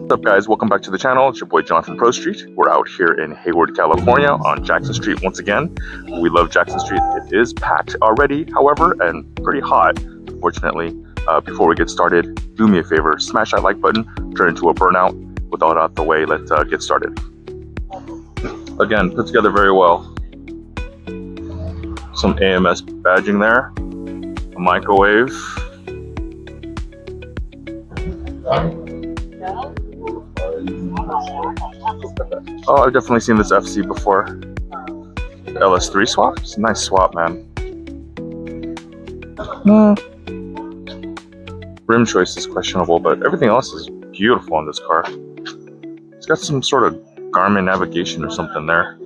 What's up, guys? Welcome back to the channel. It's your boy Jonathan Pro Street. We're out here in Hayward, California on Jackson Street once again. We love Jackson Street. It is packed already, however, and pretty hot, unfortunately. Before we get started, do me a favor, smash that like button, turn into a burnout. With all that out the way, let's get started. Again, put together very well. Some AMS badging there, a microwave. Oh, I've definitely seen this FC before. LS3 swap? It's a nice swap, man. Rim choice is questionable, but everything else is beautiful on this car. It's got some sort of Garmin navigation or something there.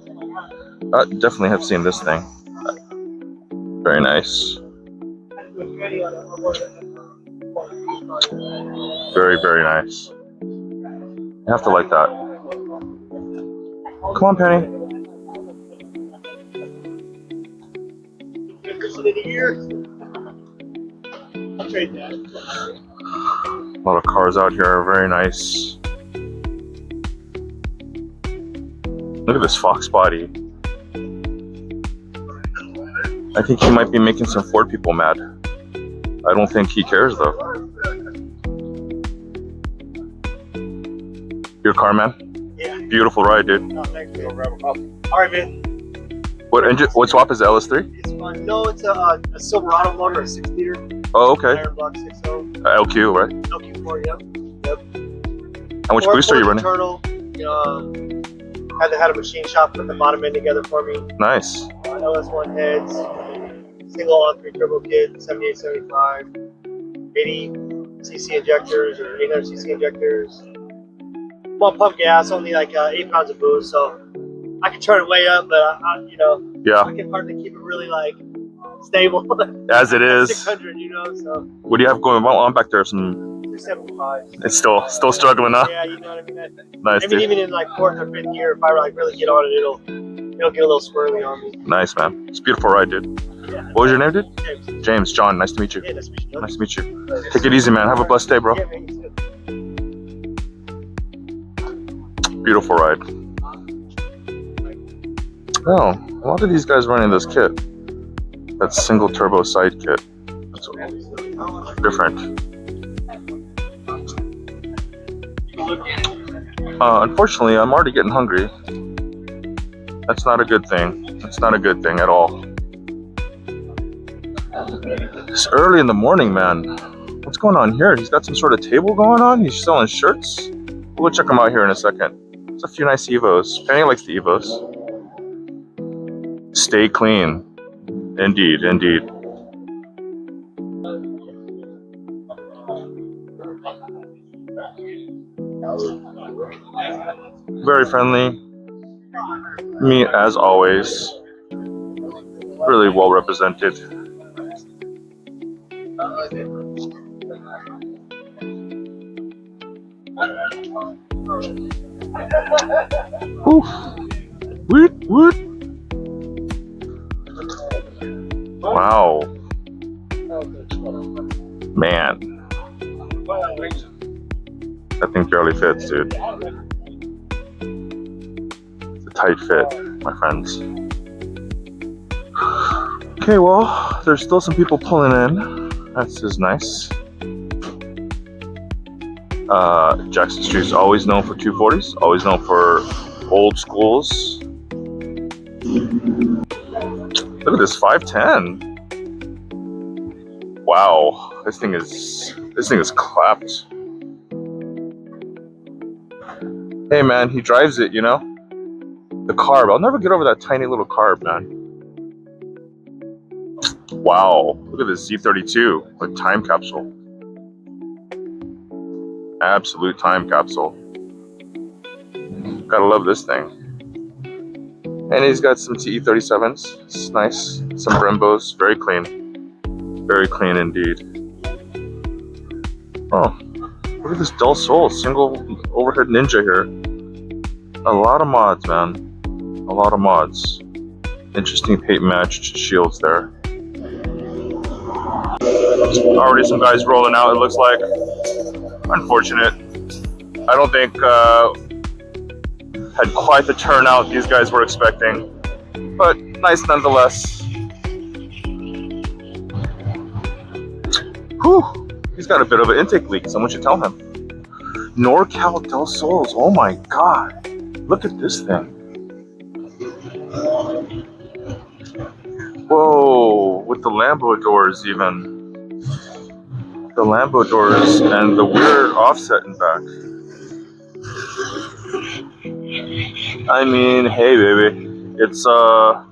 I definitely have seen this thing. Very nice. Very, very nice. You have to like that. Come on, Penny. A lot of cars out here are very nice. Look at this Fox body. I think he might be making some Ford people mad. I don't think he cares though. Your car, man? Yeah. Beautiful ride, dude. No, thanks, man. Alright, man. What engine? What swap is the LS3? It's fun. No, it's a Silverado motor, a 6-liter. Oh, okay. Iron block 6.0. LQ, right? LQ-powered, yep. How much boost are you running? Turtle. Had a machine shop put the bottom end together for me. Nice. LS1 heads, single on-3 turbo kit, 78, 75, 80 cc injectors or 800 cc injectors. One pump gas, only like 8 pounds of boost, so I can turn it way up, but Yeah. I can hardly keep it really like stable. As it is. 600, so. What do you have going on back there? Some. 275. It's still struggling, huh? Yeah, you know what I mean. Nice, dude. Even in like 4th or 5th gear, if I like really get on it, it'll get a little squirrely on me. Nice, man. It's a beautiful ride, dude. Yeah. What was your name, dude? James. James. John. Nice to meet you. Yeah, nice to meet you. Nice to meet you. Take it easy, man. Have a blessed day, bro. Yeah, man, you too. Beautiful ride. Oh, a lot of these guys running this kit. That single turbo side kit. That's different. Unfortunately, I'm already getting hungry. That's not a good thing. That's not a good thing at all. It's early in the morning, man. What's going on here? He's got some sort of table going on? He's selling shirts? We'll check him out here in a second. There's a few nice Evos. Penny likes the Evos. Stay clean. Indeed, indeed. Very friendly. Me, as always. Really well represented. Oof. Woot, woot. Wow. Man. That thing barely fits, dude. It's a tight fit, my friends. Okay, well, there's still some people pulling in. That's just nice. Jackson Street is always known for 240s, always known for old schools. Look at this 510. Wow, this thing is clapped. Hey man, he drives it, you know? The carb. I'll never get over that tiny little carb, man. Wow, look at this Z32 with time capsule. Absolute time capsule. Gotta love this thing. And he's got some TE37s. It's nice. Some Brembos. Very clean. Very clean indeed. Oh, look at this Del Sol single overhead Ninja here. A lot of mods, man. A lot of mods. Interesting paint matched shields there. Already some guys rolling out, it looks like. Unfortunate. I don't think had quite the turnout these guys were expecting, but nice nonetheless. Whew, he's got a bit of an intake leak, someone should tell him. NorCal Del Sols, oh my god, look at this thing. Whoa, with the Lambo doors even. The Lambo doors and the weird offset in back. I mean, hey baby, it's a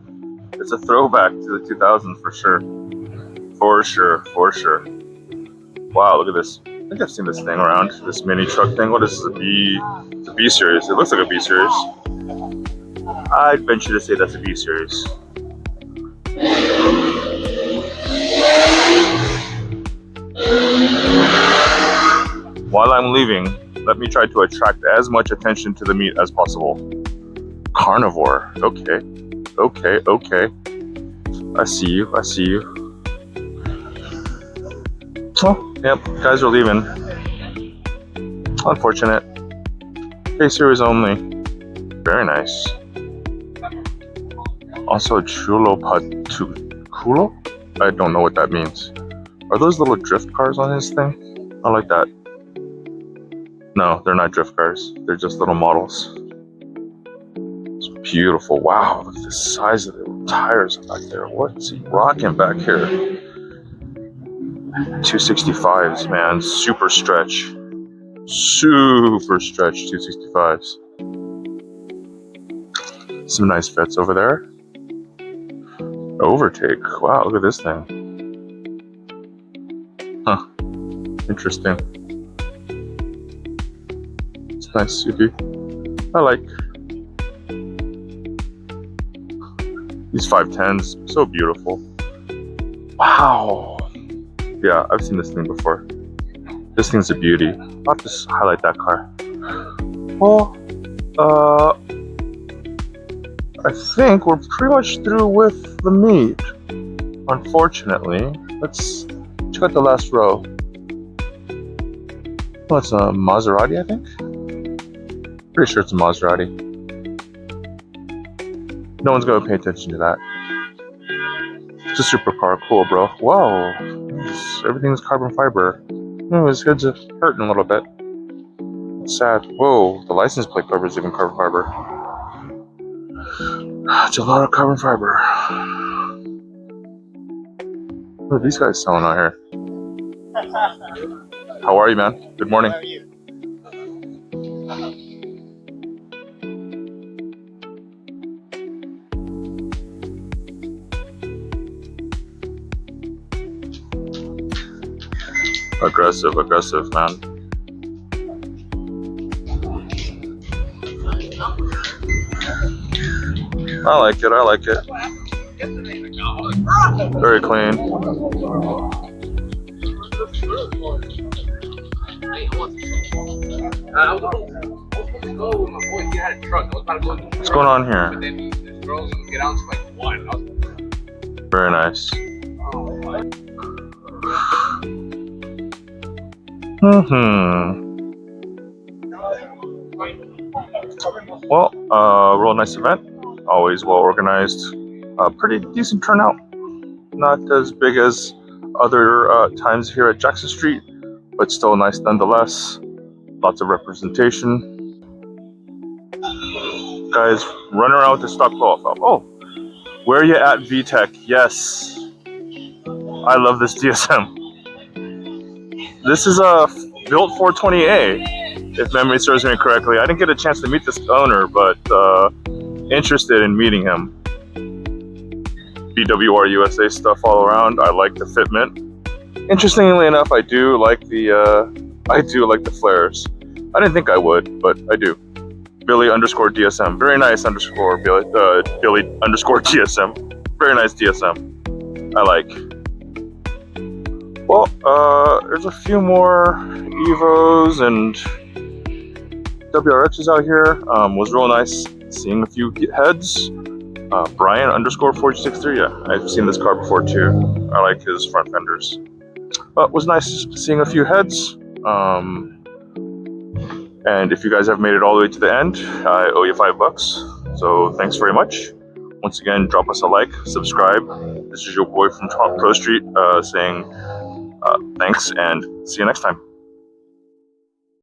throwback to the 2000s for sure. For sure. Wow, look at this. I think I've seen this thing around, this mini truck thing. What is this, it's a B series. It looks like a B series. I'd venture to say that's a B series. While I'm leaving, let me try to attract as much attention to the meet as possible. Carnivore, okay. I see you. Oh, yep, guys are leaving. Unfortunate. K-Series only. Very nice. Also, Culo? I don't know what that means. Are those little drift cars on his thing? I like that. No, they're not drift cars. They're just little models. It's beautiful. Wow, look at the size of the tires back there. What's he rocking back here? 265s, man. Super stretch 265s. Some nice fits over there. Overtake. Wow, look at this thing. Huh. Interesting. It's nice SUV. I like these 510s. So beautiful. Wow. Yeah, I've seen this thing before. This thing's a beauty. I'll just highlight that car. Well, I think we're pretty much through with the meet. Unfortunately, let's check out the last row. Well, it's a Maserati, I think. Pretty sure it's a Maserati. No one's gonna pay attention to that. It's a supercar, cool, bro. Whoa, everything's carbon fiber. Oh, his head's hurting a little bit. It's sad. Whoa, the license plate cover is even carbon fiber. It's a lot of carbon fiber. What are these guys selling out here? How are you, man? Good morning. How are you? Aggressive, man. I like it. Very clean. What's going on here? Very nice. Well, real nice event. Always well organized. Pretty decent turnout. Not as big as other times here at Jackson Street, but still nice nonetheless. Lots of representation. Guys, run around with the stock profile. Oh, where are you at, VTech? Yes, I love this DSM. This is a built 420A, if memory serves me correctly. I didn't get a chance to meet this owner, but interested in meeting him. BWR USA stuff all around. I like the fitment. Interestingly enough, I do like the flares. I didn't think I would, but I do. Billy _DSM. Very nice underscore Billy _DSM. Very nice DSM. I like. Well, there's a few more Evos and WRXs out here. Was real nice seeing a few heads. Brian _463. Yeah, I've seen this car before too. I like his front fenders. But it was nice seeing a few heads. And if you guys have made it all the way to the end, I owe you $5. So thanks very much. Once again, drop us a like, subscribe. This is your boy from Pro Street saying thanks and see you next time.